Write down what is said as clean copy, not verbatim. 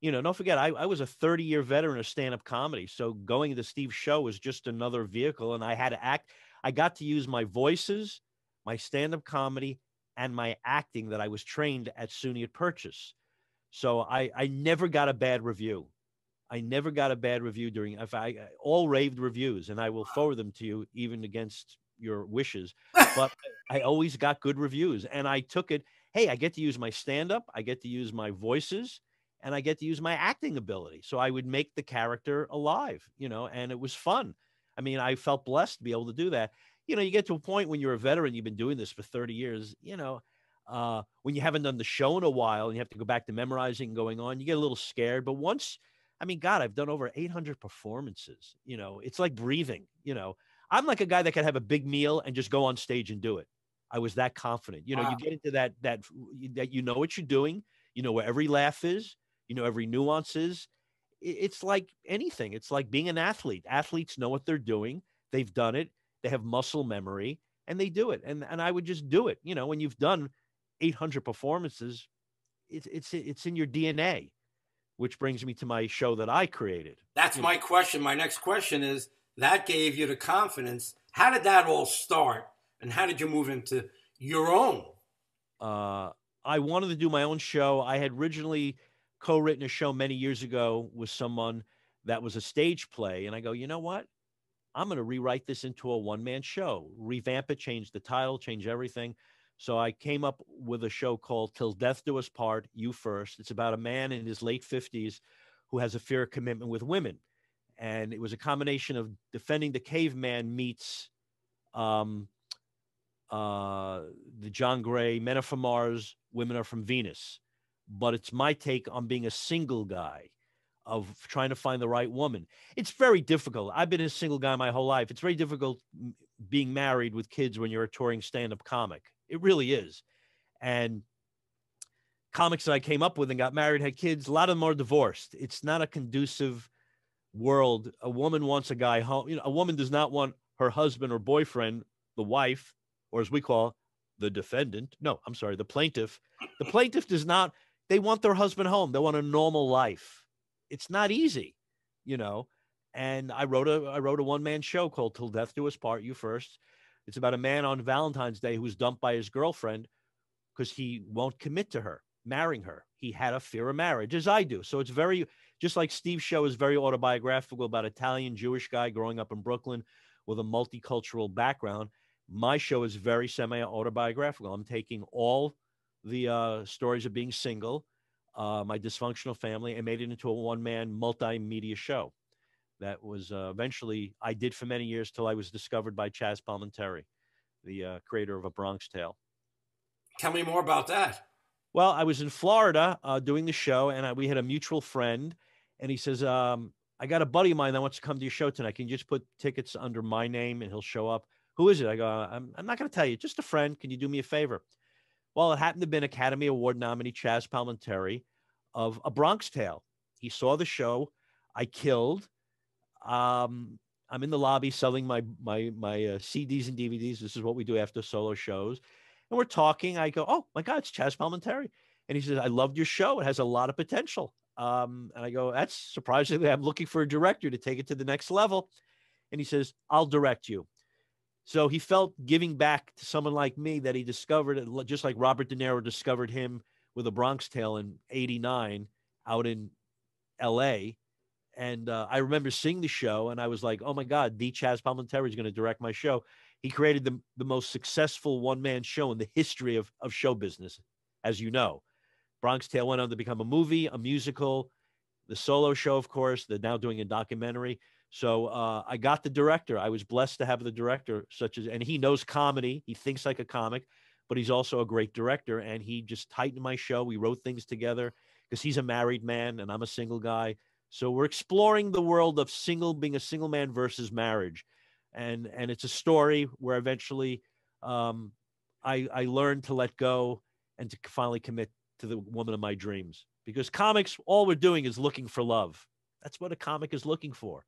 don't forget, I was a 30-year veteran of stand-up comedy. So going to Steve's show was just another vehicle. And I had to act. I got to use my voices, my stand-up comedy, and my acting that I was trained at SUNY at Purchase. So I never got a bad review. I never got a bad review during if I all raved reviews, and I will forward them to you even against your wishes. But I always got good reviews, and I took it. Hey, I get to use my stand up, I get to use my voices, and I get to use my acting ability. So I would make the character alive, and it was fun. I mean, I felt blessed to be able to do that. You get to a point when you're a veteran, you've been doing this for 30 years, when you haven't done the show in a while and you have to go back to memorizing and going on, you get a little scared. But once I mean, God, I've done over 800 performances. It's like breathing. I'm like a guy that could have a big meal and just go on stage and do it. I was that confident. You get into that you know what you're doing. You know where every laugh is. You know every nuance is. It's like anything. It's like being an athlete. Athletes know what they're doing. They've done it. They have muscle memory, and they do it. And I would just do it. When you've done 800 performances, it's in your DNA, which brings me to my show that I created. That's my question. My next question is that gave you the confidence. How did that all start? And how did you move into your own? I wanted to do my own show. I had originally co-written a show many years ago with someone that was a stage play. And I go, you know what? I'm going to rewrite this into a one-man show, revamp it, change the title, change everything. So I came up with a show called Till Death Do Us Part, You First. It's about a man in his late 50s who has a fear of commitment with women. And it was a combination of Defending the Caveman meets the John Gray, Men Are From Mars, Women Are From Venus. But it's my take on being a single guy, of trying to find the right woman. It's very difficult. I've been a single guy my whole life. It's very difficult being married with kids when you're a touring stand-up comic. It really is. And comics that I came up with and got married, had kids, a lot of them are divorced. It's not a conducive world. A woman wants a guy home. A woman does not want her husband or boyfriend, the wife, or as we call the defendant. No, I'm sorry, the plaintiff. The plaintiff does not, they want their husband home. They want a normal life. It's not easy, and I wrote a one-man show called Till Death Do Us Part, You First. It's about a man on Valentine's Day who's dumped by his girlfriend because he won't commit to her, marrying her. He had a fear of marriage, as I do. So it's very, just like Steve's show is very autobiographical about Italian Jewish guy growing up in Brooklyn with a multicultural background. My show is very semi-autobiographical. I'm taking all the stories of being single, my dysfunctional family, and made it into a one-man multimedia show that was eventually I did for many years till I was discovered by Chaz Palminteri, the creator of A Bronx Tale. Tell me more about that. Well, I was in Florida doing the show, and we had a mutual friend, and he says, I got a buddy of mine that wants to come to your show tonight. Can you just put tickets under my name, and he'll show up? Who is it? I go, I'm not going to tell you. Just a friend. Can you do me a favor? Well, it happened to have been Academy Award nominee Chaz Palminteri of A Bronx Tale. He saw the show. I killed. I'm in the lobby selling my CDs and DVDs. This is what we do after solo shows. And we're talking. I go, oh, my God, it's Chaz Palminteri. And he says, I loved your show. It has a lot of potential. And I go, that's surprisingly, I'm looking for a director to take it to the next level. And he says, I'll direct you. So he felt giving back to someone like me that he discovered, just like Robert De Niro discovered him with A Bronx Tale in '89 out in L.A., and I remember seeing the show, and I was like, oh, my God, the Chaz Palminteri is going to direct my show. He created the most successful one-man show in the history of show business, as you know. Bronx Tale went on to become a movie, a musical, the solo show, of course. They're now doing a documentary. So I got the director. I was blessed to have the director, and he knows comedy. He thinks like a comic, but he's also a great director, and he just tightened my show. We wrote things together because he's a married man, and I'm a single guy. So we're exploring the world of being a single man versus marriage. And it's a story where eventually I learned to let go and to finally commit to the woman of my dreams. Because comics, all we're doing is looking for love. That's what a comic is looking for.